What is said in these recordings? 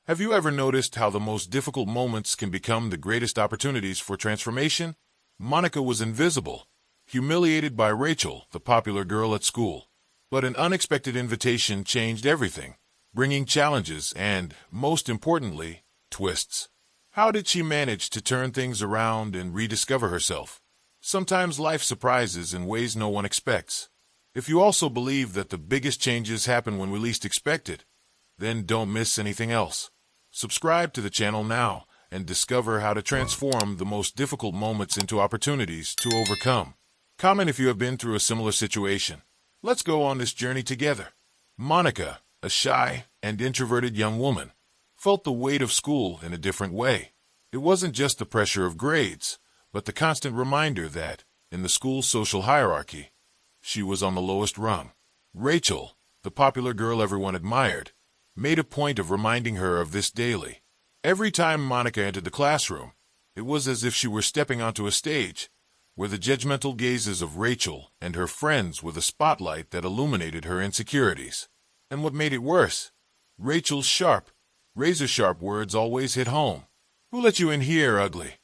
Have you ever noticed how the most difficult moments can become the greatest opportunities for transformation? Monica was invisible, humiliated by Rachel, the popular girl at school. But an unexpected invitation changed everything, bringing challenges and, most importantly, twists. How did she manage to turn things around and rediscover herself? Sometimes life surprises in ways no one expects. If you also believe that the biggest changes happen when we least expect it, then don't miss anything else. Subscribe to the channel now and discover how to transform the most difficult moments into opportunities to overcome. Comment if you have been through a similar situation. Let's go on this journey together. Monica, a shy and introverted young woman, felt the weight of school in a different way. It wasn't just the pressure of grades, but the constant reminder that, in the school's social hierarchy, she was on the lowest rung. Rachel, the popular girl everyone admired, made a point of reminding her of this daily. Every time Monica entered the classroom, it was as if she were stepping onto a stage, where the judgmental gazes of Rachel and her friends were the spotlight that illuminated her insecurities. And what made it worse? Rachel's sharp, razor-sharp words always hit home. "Who let you in here, ugly?"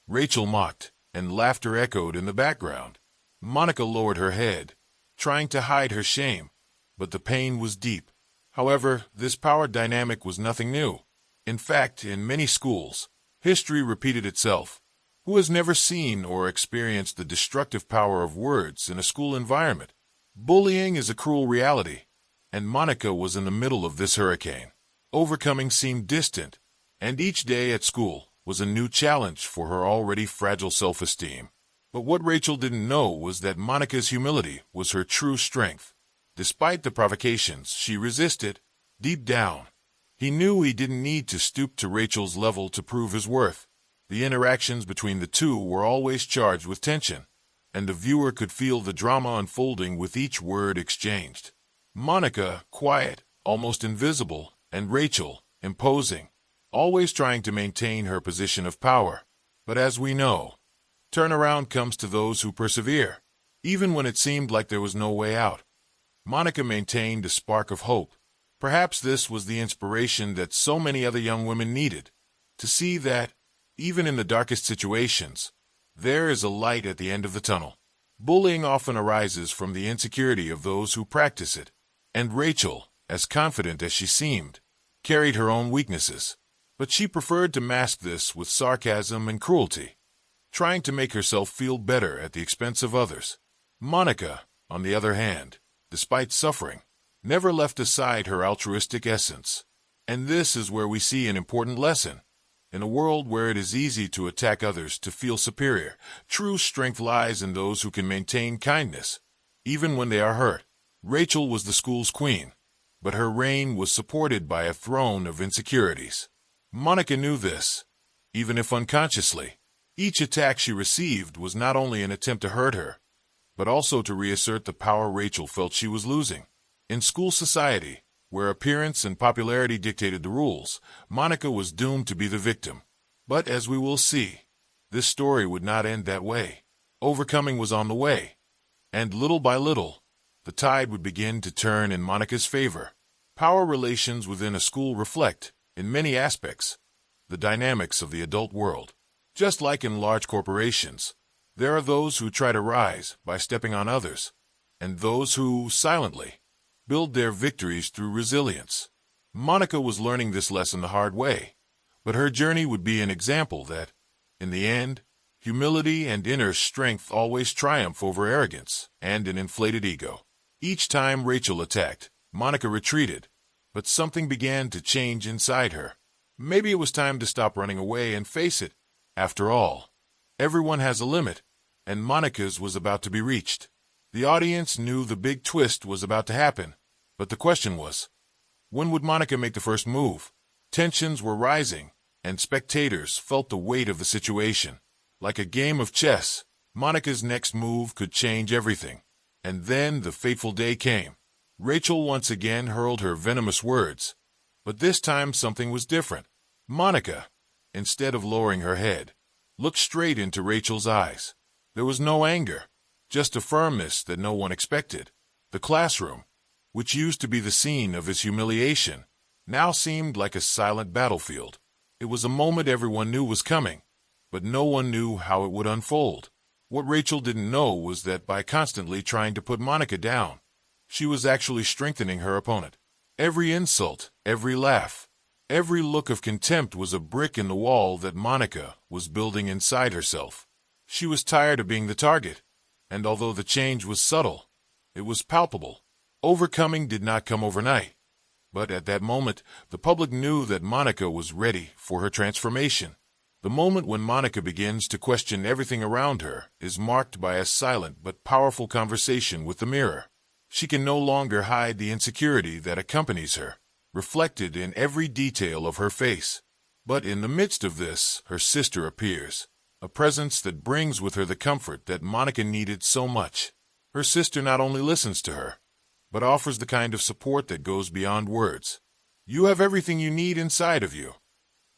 Rachel mocked, and laughter echoed in the background. Monica lowered her head, trying to hide her shame, but the pain was deep. However, this power dynamic was nothing new. In fact, in many schools, history repeated itself. Who has never seen or experienced the destructive power of words in a school environment? Bullying is a cruel reality, and Monica was in the middle of this hurricane. Overcoming seemed distant, and each day at school was a new challenge for her already fragile self-esteem. But what Rachel didn't know was that Monica's humility was her true strength. Despite the provocations, she resisted. Deep down, he knew he didn't need to stoop to Rachel's level to prove his worth. The interactions between the two were always charged with tension, and the viewer could feel the drama unfolding with each word exchanged. Monica, quiet, almost invisible, and Rachel, imposing, always trying to maintain her position of power. But as we know, turnaround comes to those who persevere. Even when it seemed like there was no way out, Monica maintained a spark of hope. Perhaps this was the inspiration that so many other young women needed, to see that, even in the darkest situations, there is a light at the end of the tunnel. Bullying often arises from the insecurity of those who practice it, and Rachel, as confident as she seemed, carried her own weaknesses. But she preferred to mask this with sarcasm and cruelty, trying to make herself feel better at the expense of others. Monica, on the other hand, despite suffering, never left aside her altruistic essence. And this is where we see an important lesson. In a world where it is easy to attack others to feel superior, true strength lies in those who can maintain kindness, even when they are hurt. Rachel was the school's queen, but her reign was supported by a throne of insecurities. Monica knew this, even if unconsciously. Each attack she received was not only an attempt to hurt her, but also to reassert the power Rachel felt she was losing. In school society, where appearance and popularity dictated the rules, Monica was doomed to be the victim. But as we will see, this story would not end that way. Overcoming was on the way, and little by little, the tide would begin to turn in Monica's favor. Power relations within a school reflect, in many aspects, the dynamics of the adult world. Just like in large corporations, there are those who try to rise by stepping on others, and those who, silently, build their victories through resilience. Monica was learning this lesson the hard way, but her journey would be an example that, in the end, humility and inner strength always triumph over arrogance and an inflated ego. Each time Rachel attacked, Monica retreated, but something began to change inside her. Maybe it was time to stop running away and face it. After all, everyone has a limit, and Monica's was about to be reached. The audience knew the big twist was about to happen, but the question was, when would Monica make the first move? Tensions were rising, and spectators felt the weight of the situation. Like a game of chess, Monica's next move could change everything. And then the fateful day came. Rachel once again hurled her venomous words, but this time something was different. Monica, instead of lowering her head, looked straight into Rachel's eyes. There was no anger, just a firmness that no one expected. The classroom, which used to be the scene of his humiliation, now seemed like a silent battlefield. It was a moment everyone knew was coming, but no one knew how it would unfold. What Rachel didn't know was that by constantly trying to put Monica down, she was actually strengthening her opponent. Every insult, every laugh, every look of contempt was a brick in the wall that Monica was building inside herself. She was tired of being the target, and although the change was subtle, it was palpable. Overcoming did not come overnight, but at that moment, the public knew that Monica was ready for her transformation. The moment when Monica begins to question everything around her is marked by a silent but powerful conversation with the mirror. She can no longer hide the insecurity that accompanies her, reflected in every detail of her face. But in the midst of this, her sister appears, a presence that brings with her the comfort that Monica needed so much. Her sister not only listens to her, but offers the kind of support that goes beyond words. "You have everything you need inside of you,"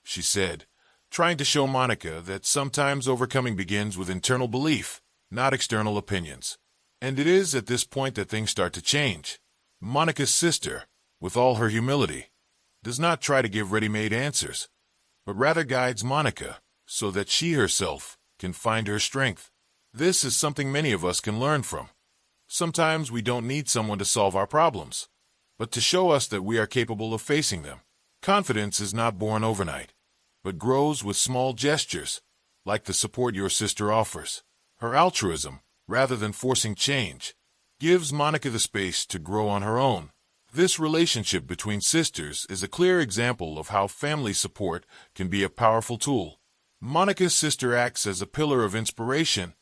she said, trying to show Monica that sometimes overcoming begins with internal belief, not external opinions. And it is at this point that things start to change. Monica's sister, with all her humility, does not try to give ready-made answers, but rather guides Monica so that she herself can find her strength. This is something many of us can learn from. Sometimes we don't need someone to solve our problems, but to show us that we are capable of facing them. Confidence is not born overnight, but grows with small gestures, like the support your sister offers. Her altruism, rather than forcing change, gives Monica the space to grow on her own. This relationship between sisters is a clear example of how family support can be a powerful tool. Monica's sister acts as a pillar of inspiration,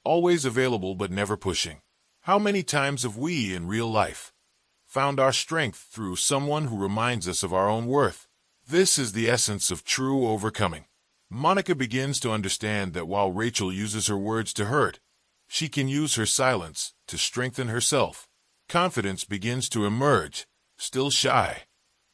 always available but never pushing. How many times have we, in real life, found our strength through someone who reminds us of our own worth? This is the essence of true overcoming. Monica begins to understand that while Rachel uses her words to hurt, she can use her silence to strengthen herself. Confidence begins to emerge, still shy,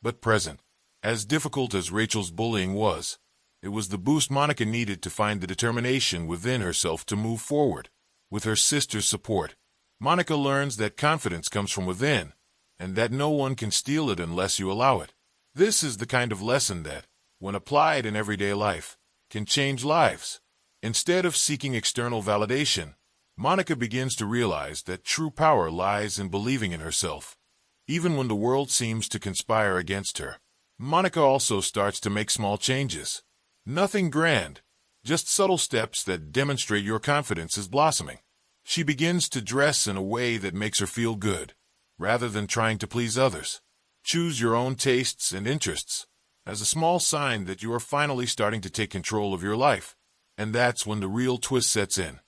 but present. As difficult as Rachel's bullying was, it was the boost Monica needed to find the determination within herself to move forward. With her sister's support, Monica learns that confidence comes from within, and that no one can steal it unless you allow it. This is the kind of lesson that, when applied in everyday life, can change lives. Instead of seeking external validation, Monica begins to realize that true power lies in believing in herself. Even when the world seems to conspire against her, Monica also starts to make small changes. Nothing grand, just subtle steps that demonstrate your confidence is blossoming. She begins to dress in a way that makes her feel good, rather than trying to please others. Choose your own tastes and interests, as a small sign that you are finally starting to take control of your life. And that's when the real twist sets in.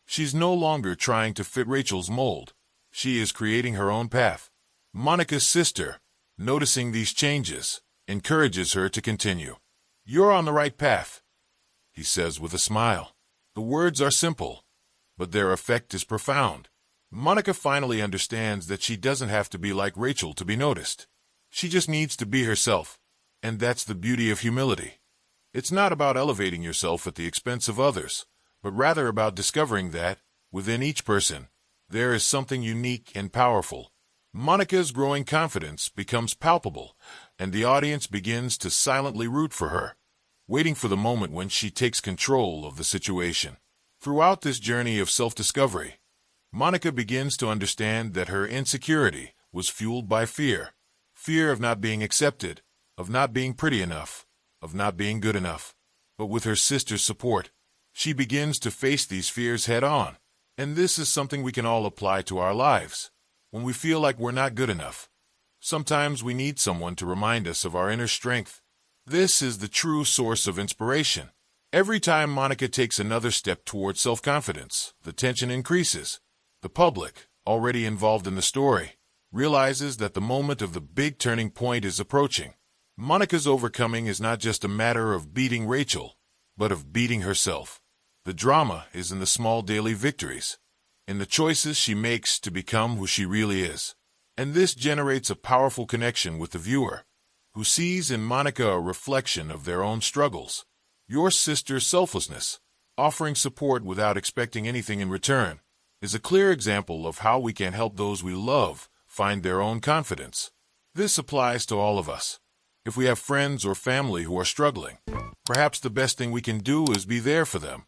She's no longer trying to fit Rachel's mold. She is creating her own path. Monica's sister, noticing these changes, encourages her to continue. "You're on the right path," he says with a smile. The words are simple, but their effect is profound. Monica finally understands that she doesn't have to be like Rachel to be noticed. She just needs to be herself, and that's the beauty of humility. It's not about elevating yourself at the expense of others, but rather about discovering that, within each person, there is something unique and powerful. Monica's growing confidence becomes palpable, and the audience begins to silently root for her, waiting for the moment when she takes control of the situation. Throughout this journey of self-discovery, Monica begins to understand that her insecurity was fueled by fear. Fear of not being accepted, of not being pretty enough, of not being good enough. But with her sister's support, she begins to face these fears head-on. And this is something we can all apply to our lives. When we feel like we're not good enough, sometimes we need someone to remind us of our inner strength. This is the true source of inspiration. Every time Monica takes another step toward self-confidence, the tension increases. The public, already involved in the story, realizes that the moment of the big turning point is approaching. Monica's overcoming is not just a matter of beating Rachel, but of beating herself. The drama is in the small daily victories, in the choices she makes to become who she really is. And this generates a powerful connection with the viewer, who sees in Monica a reflection of their own struggles. Your sister's selflessness, offering support without expecting anything in return, is a clear example of how we can help those we love find their own confidence. This applies to all of us. If we have friends or family who are struggling, perhaps the best thing we can do is be there for them,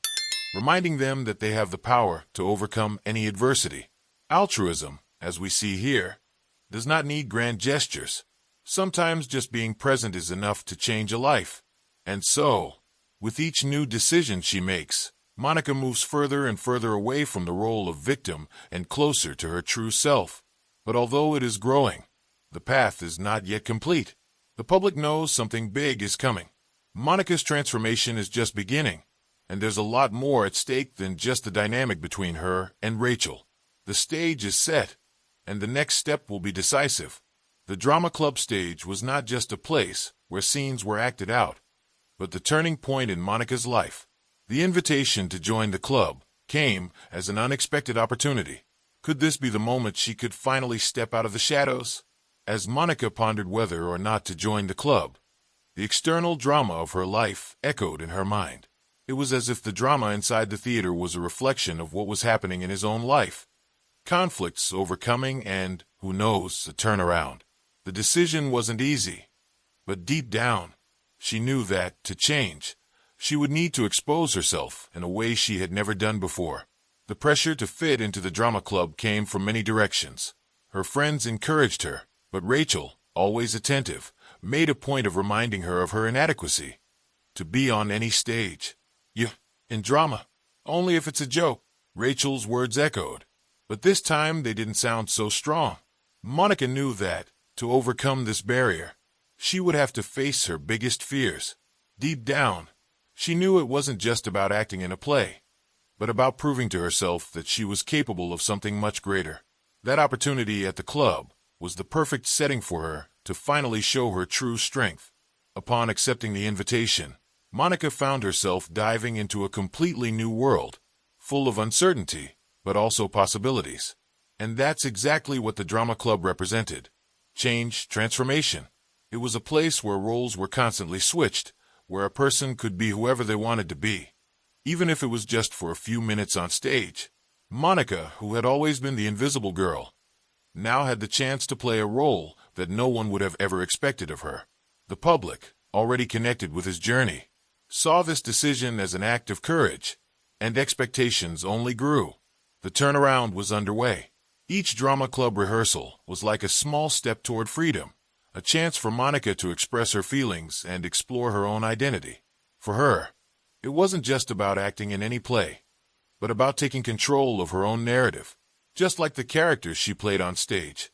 reminding them that they have the power to overcome any adversity. Altruism, as we see here, does not need grand gestures. Sometimes just being present is enough to change a life. And so, with each new decision she makes, Monica moves further and further away from the role of victim and closer to her true self. But although it is growing, the path is not yet complete. The public knows something big is coming. Monica's transformation is just beginning, and there's a lot more at stake than just the dynamic between her and Rachel. The stage is set, and the next step will be decisive. The drama club stage was not just a place where scenes were acted out, but the turning point in Monica's life. The invitation to join the club came as an unexpected opportunity. Could this be the moment she could finally step out of the shadows? As Monica pondered whether or not to join the club, the external drama of her life echoed in her mind. It was as if the drama inside the theater was a reflection of what was happening in his own life. Conflicts overcoming and, who knows, a turnaround. The decision wasn't easy, but deep down, she knew that, to change, she would need to expose herself in a way she had never done before. The pressure to fit into the drama club came from many directions. Her friends encouraged her, but Rachel, always attentive, made a point of reminding her of her inadequacy. To be on any stage. In drama. Only if it's a joke. Rachel's words echoed. But this time they didn't sound so strong. Monica knew that, to overcome this barrier, she would have to face her biggest fears. Deep down, she knew it wasn't just about acting in a play, but about proving to herself that she was capable of something much greater. That opportunity at the club was the perfect setting for her to finally show her true strength. Upon accepting the invitation, Monica found herself diving into a completely new world, full of uncertainty, but also possibilities. And that's exactly what the drama club represented. Change, transformation. It was a place where roles were constantly switched, where a person could be whoever they wanted to be, even if it was just for a few minutes on stage. Monica, who had always been the invisible girl, now had the chance to play a role that no one would have ever expected of her. The public, already connected with his journey, saw this decision as an act of courage, and expectations only grew. The turnaround was underway. Each drama club rehearsal was like a small step toward freedom, a chance for Monica to express her feelings and explore her own identity. For her, it wasn't just about acting in any play, but about taking control of her own narrative. Just like the characters she played on stage,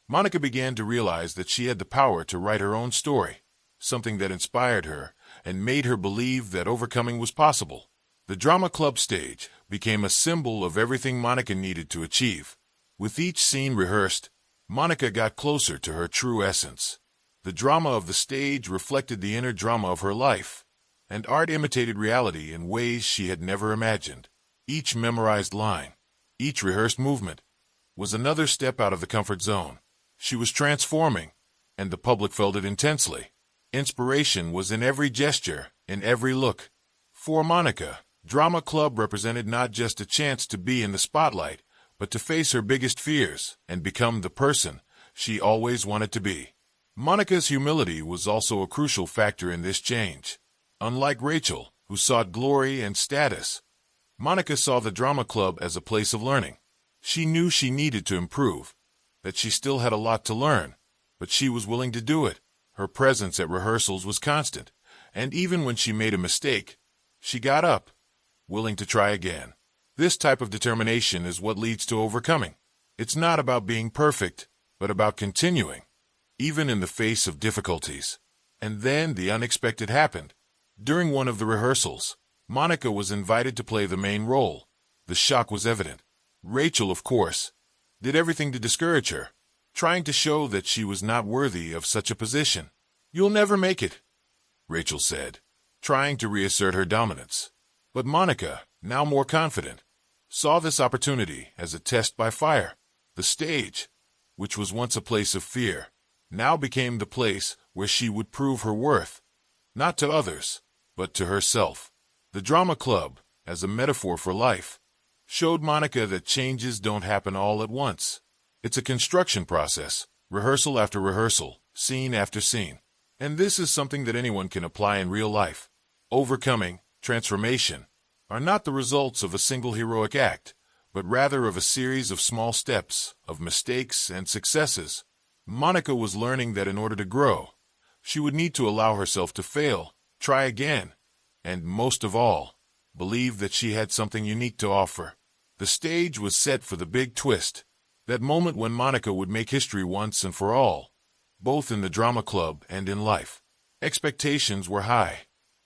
Monica began to realize that she had the power to write her own story, something that inspired her and made her believe that overcoming was possible. The drama club stage became a symbol of everything Monica needed to achieve. With each scene rehearsed, Monica got closer to her true essence. The drama of the stage reflected the inner drama of her life, and art imitated reality in ways she had never imagined. Each memorized line, each rehearsed movement, was another step out of the comfort zone. She was transforming, and the public felt it intensely. Inspiration was in every gesture, in every look. For Monica, drama club represented not just a chance to be in the spotlight, but to face her biggest fears and become the person she always wanted to be. Monica's humility was also a crucial factor in this change. Unlike Rachel, who sought glory and status, Monica saw the drama club as a place of learning. She knew she needed to improve, that she still had a lot to learn, but she was willing to do it. Her presence at rehearsals was constant, and even when she made a mistake, she got up, willing to try again. This type of determination is what leads to overcoming. It's not about being perfect, but about continuing, even in the face of difficulties. And then the unexpected happened. During one of the rehearsals, Monica was invited to play the main role. The shock was evident. Rachel, of course, did everything to discourage her, trying to show that she was not worthy of such a position. "You'll never make it," Rachel said, trying to reassert her dominance. But Monica, now more confident, saw this opportunity as a test by fire. The stage, which was once a place of fear, now became the place where she would prove her worth, not to others, but to herself. The drama club, as a metaphor for life, showed Monica that changes don't happen all at once. It's a construction process, rehearsal after rehearsal, scene after scene. And this is something that anyone can apply in real life. Overcoming, transformation, are not the results of a single heroic act, but rather of a series of small steps, of mistakes and successes. Monica was learning that in order to grow, she would need to allow herself to fail, try again, and most of all, believe that she had something unique to offer. The stage was set for the big twist, that moment when Monica would make history once and for all, both in the drama club and in life. Expectations were high.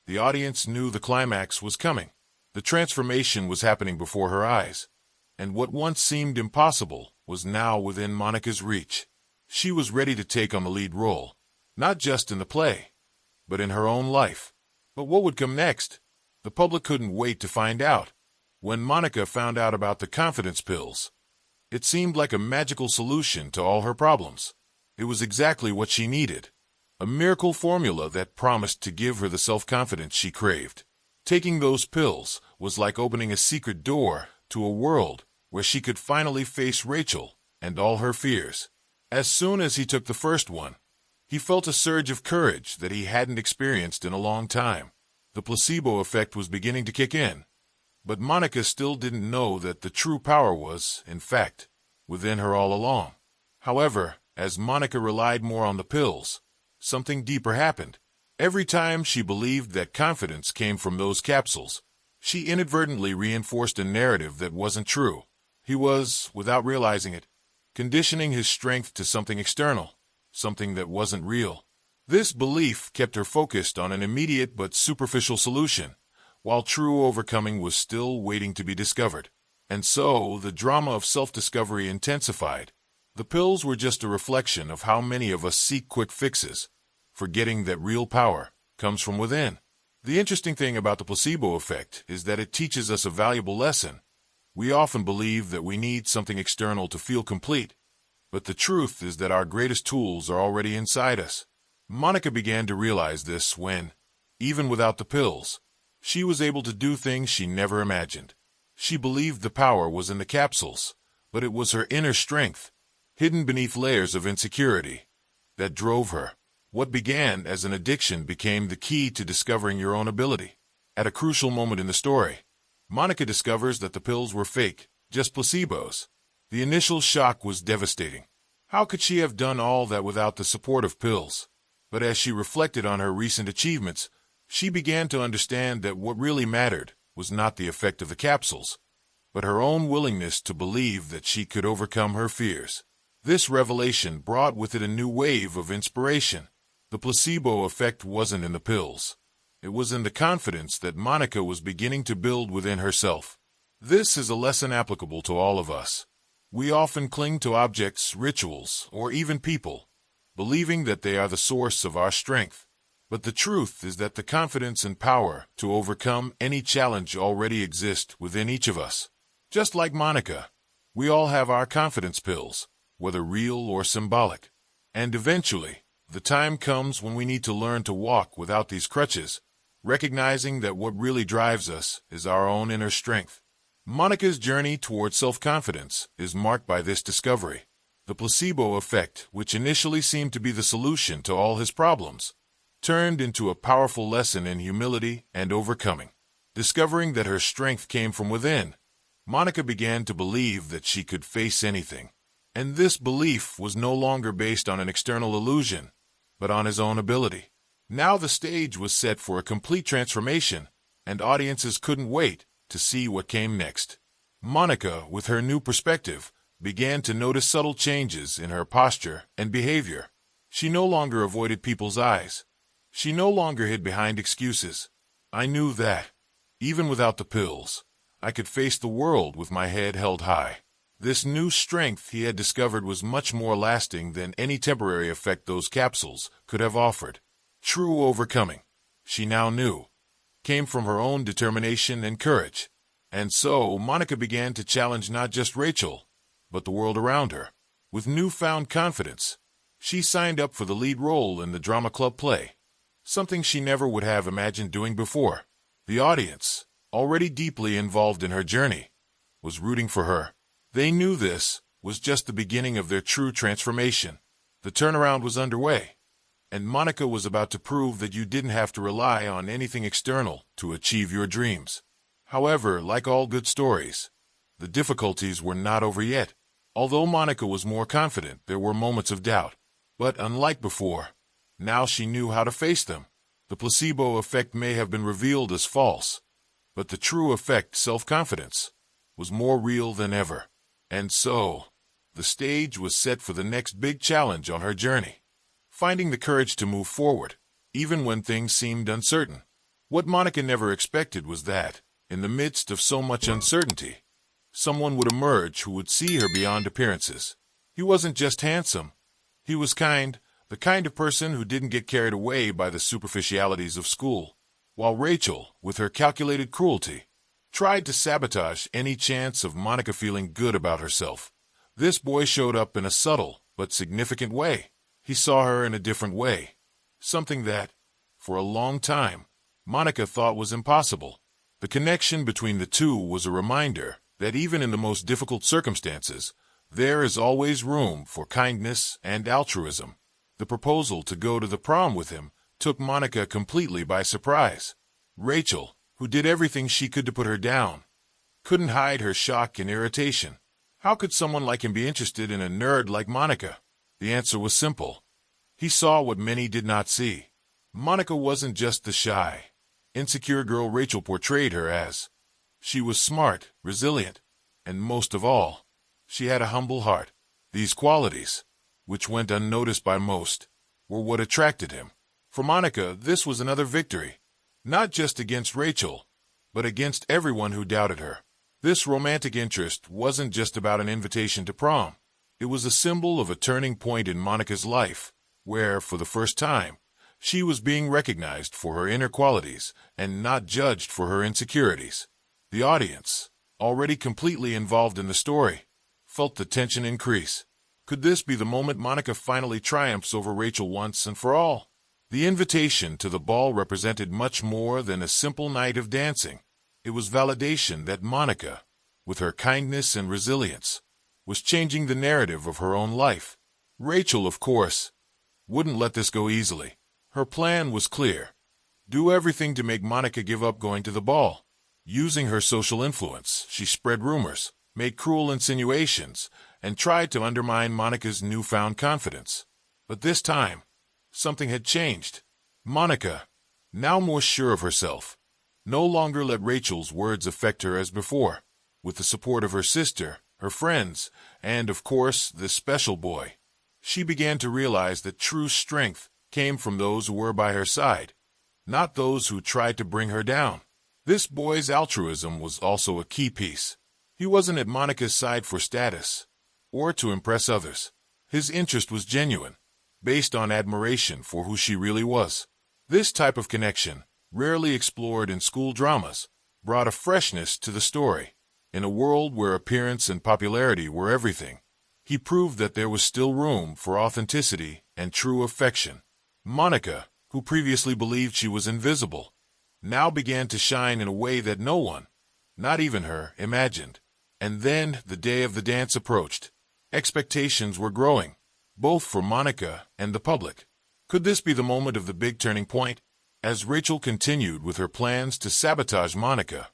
The audience knew the climax was coming. The transformation was happening before her eyes, and what once seemed impossible was now within Monica's reach. She was ready to take on the lead role, not just in the play, but in her own life. But what would come next? The public couldn't wait to find out. When Monica found out about the confidence pills, it seemed like a magical solution to all her problems. It was exactly what she needed, a miracle formula that promised to give her the self-confidence she craved. Taking those pills was like opening a secret door to a world where she could finally face Rachel and all her fears. As soon as he took the first one, he felt a surge of courage that he hadn't experienced in a long time. The placebo effect was beginning to kick in, but Monica still didn't know that the true power was, in fact, within her all along. However, as Monica relied more on the pills, something deeper happened. Every time she believed that confidence came from those capsules, she inadvertently reinforced a narrative that wasn't true. He was, without realizing it, conditioning his strength to something external, something that wasn't real. This belief kept her focused on an immediate but superficial solution, while true overcoming was still waiting to be discovered. And so, the drama of self-discovery intensified. The pills were just a reflection of how many of us seek quick fixes, forgetting that real power comes from within. The interesting thing about the placebo effect is that it teaches us a valuable lesson. We often believe that we need something external to feel complete, but the truth is that our greatest tools are already inside us. Monica began to realize this when, even without the pills, she was able to do things she never imagined. She believed the power was in the capsules, but it was her inner strength, hidden beneath layers of insecurity, that drove her. What began as an addiction became the key to discovering your own ability. At a crucial moment in the story, Monica discovers that the pills were fake, just placebos. The initial shock was devastating. How could she have done all that without the support of pills? But as she reflected on her recent achievements, she began to understand that what really mattered was not the effect of the capsules, but her own willingness to believe that she could overcome her fears. This revelation brought with it a new wave of inspiration. The placebo effect wasn't in the pills. It was in the confidence that Monica was beginning to build within herself. This is a lesson applicable to all of us. We often cling to objects, rituals, or even people, believing that they are the source of our strength. But the truth is that the confidence and power to overcome any challenge already exist within each of us. Just like Monica, we all have our confidence pills, whether real or symbolic. And eventually, the time comes when we need to learn to walk without these crutches, recognizing that what really drives us is our own inner strength. Monica's journey towards self-confidence is marked by this discovery. The placebo effect, which initially seemed to be the solution to all his problems, turned into a powerful lesson in humility and overcoming. Discovering that her strength came from within, Monica began to believe that she could face anything. And this belief was no longer based on an external illusion, but on his own ability. Now the stage was set for a complete transformation, and audiences couldn't wait to see what came next. Monica, with her new perspective, began to notice subtle changes in her posture and behavior. She no longer avoided people's eyes. She no longer hid behind excuses. I knew that, even without the pills, I could face the world with my head held high. This new strength he had discovered was much more lasting than any temporary effect those capsules could have offered. True overcoming, she now knew, came from her own determination and courage. And so Monica began to challenge not just Rachel, but the world around her. With newfound confidence, she signed up for the lead role in the drama club play, something she never would have imagined doing before. The audience, already deeply involved in her journey, was rooting for her. They knew this was just the beginning of their true transformation. The turnaround was underway. and Monica was about to prove that you didn't have to rely on anything external to achieve your dreams. However, like all good stories, the difficulties were not over yet. Although Monica was more confident, there were moments of doubt. But unlike before, now she knew how to face them. The placebo effect may have been revealed as false, but the true effect, self-confidence, was more real than ever. And so, the stage was set for the next big challenge on her journey. Finding the courage to move forward, even when things seemed uncertain. What Monica never expected was that, in the midst of so much uncertainty, someone would emerge who would see her beyond appearances. He wasn't just handsome. He was kind, the kind of person who didn't get carried away by the superficialities of school. While Rachel, with her calculated cruelty, tried to sabotage any chance of Monica feeling good about herself, this boy showed up in a subtle but significant way. He saw her in a different way, something that, for a long time, Monica thought was impossible. The connection between the two was a reminder that even in the most difficult circumstances, there is always room for kindness and altruism. The proposal to go to the prom with him took Monica completely by surprise. Rachel, who did everything she could to put her down, couldn't hide her shock and irritation. How could someone like him be interested in a nerd like Monica? The answer was simple. He saw what many did not see. Monica wasn't just the shy, insecure girl Rachel portrayed her as. She was smart, resilient, and most of all, she had a humble heart. These qualities, which went unnoticed by most, were what attracted him. For Monica, this was another victory, not just against Rachel, but against everyone who doubted her. This romantic interest wasn't just about an invitation to prom. It was a symbol of a turning point in Monica's life, where, for the first time, she was being recognized for her inner qualities and not judged for her insecurities. The audience, already completely involved in the story, felt the tension increase. Could this be the moment Monica finally triumphs over Rachel once and for all? The invitation to the ball represented much more than a simple night of dancing. It was validation that Monica, with her kindness and resilience, was changing the narrative of her own life. Rachel, of course, wouldn't let this go easily. Her plan was clear. Do everything to make Monica give up going to the ball. Using her social influence, she spread rumors, made cruel insinuations, and tried to undermine Monica's newfound confidence. But this time, something had changed. Monica, now more sure of herself, no longer let Rachel's words affect her as before. With the support of her sister, her friends, and, of course, this special boy, she began to realize that true strength came from those who were by her side, not those who tried to bring her down. This boy's altruism was also a key piece. He wasn't at Monica's side for status or to impress others. His interest was genuine, based on admiration for who she really was. This type of connection, rarely explored in school dramas, brought a freshness to the story. In a world where appearance and popularity were everything, he proved that there was still room for authenticity and true affection. Monica, who previously believed she was invisible, now began to shine in a way that no one, not even her, imagined. And then the day of the dance approached. Expectations were growing, both for Monica and the public. Could this be the moment of the big turning point? As Rachel continued with her plans to sabotage Monica,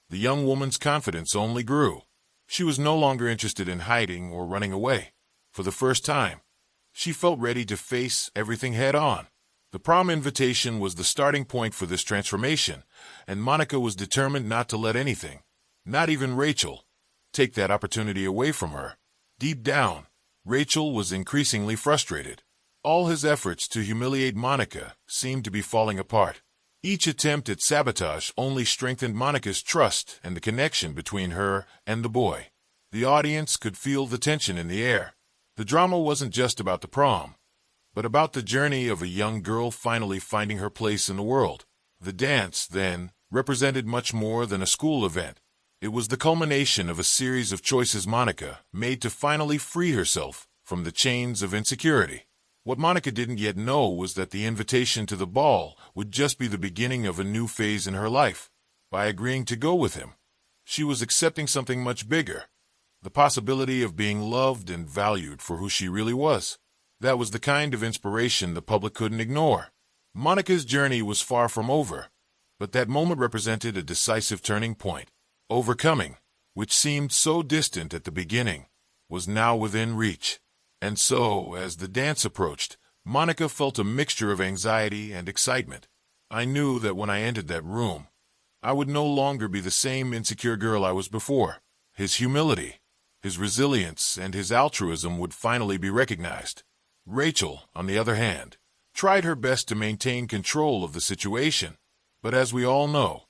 the young woman's confidence only grew. She was no longer interested in hiding or running away. For the first time, she felt ready to face everything head-on. The prom invitation was the starting point for this transformation, and Monica was determined not to let anything, not even Rachel, take that opportunity away from her. Deep down, Rachel was increasingly frustrated. All his efforts to humiliate Monica seemed to be falling apart. Each attempt at sabotage only strengthened Monica's trust and the connection between her and the boy. The audience could feel the tension in the air. The drama wasn't just about the prom, but about the journey of a young girl finally finding her place in the world. The dance, then, represented much more than a school event. It was the culmination of a series of choices Monica made to finally free herself from the chains of insecurity. What Monica didn't yet know was that the invitation to the ball would just be the beginning of a new phase in her life. By agreeing to go with him, she was accepting something much bigger, the possibility of being loved and valued for who she really was. That was the kind of inspiration the public couldn't ignore. Monica's journey was far from over, but that moment represented a decisive turning point. Overcoming, which seemed so distant at the beginning, was now within reach. And so, as the dance approached, Monica felt a mixture of anxiety and excitement. I knew that when I entered that room, I would no longer be the same insecure girl I was before. His humility, his resilience, and his altruism would finally be recognized. Rachel, on the other hand, tried her best to maintain control of the situation. But as we all know,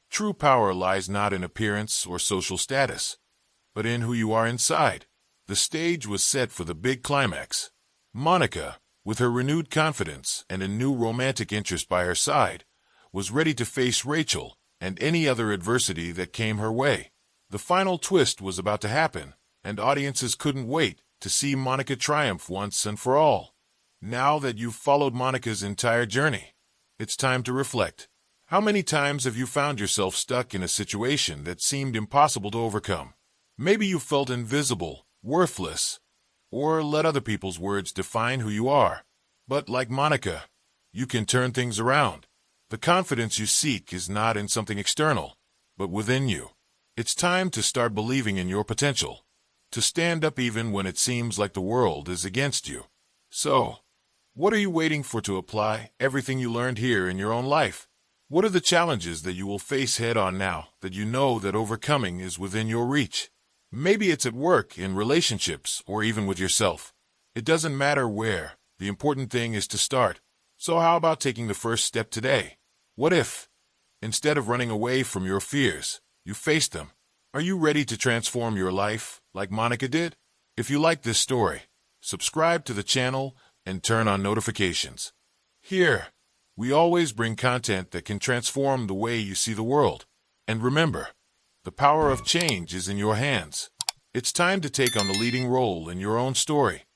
true power lies not in appearance or social status, but in who you are inside. The stage was set for the big climax. Monica, with her renewed confidence and a new romantic interest by her side, was ready to face Rachel and any other adversity that came her way. The final twist was about to happen, and audiences couldn't wait to see Monica triumph once and for all. Now that you've followed Monica's entire journey, it's time to reflect. How many times have you found yourself stuck in a situation that seemed impossible to overcome? Maybe you felt invisible, worthless, or let other people's words define who you are. But like Monica, you can turn things around. The confidence you seek is not in something external, but within you. It's time to start believing in your potential, to stand up even when it seems like the world is against you. So, what are you waiting for to apply everything you learned here in your own life? What are the challenges that you will face head-on now that you know that overcoming is within your reach? Maybe it's at work, in relationships, or even with yourself. It doesn't matter where. The important thing is to start. So how about taking the first step today? What if, instead of running away from your fears, you face them? Are you ready to transform your life like Monica did? If you like this story, subscribe to the channel and turn on notifications. Here, we always bring content that can transform the way you see the world. And remember, the power of change is in your hands. It's time to take on the leading role in your own story.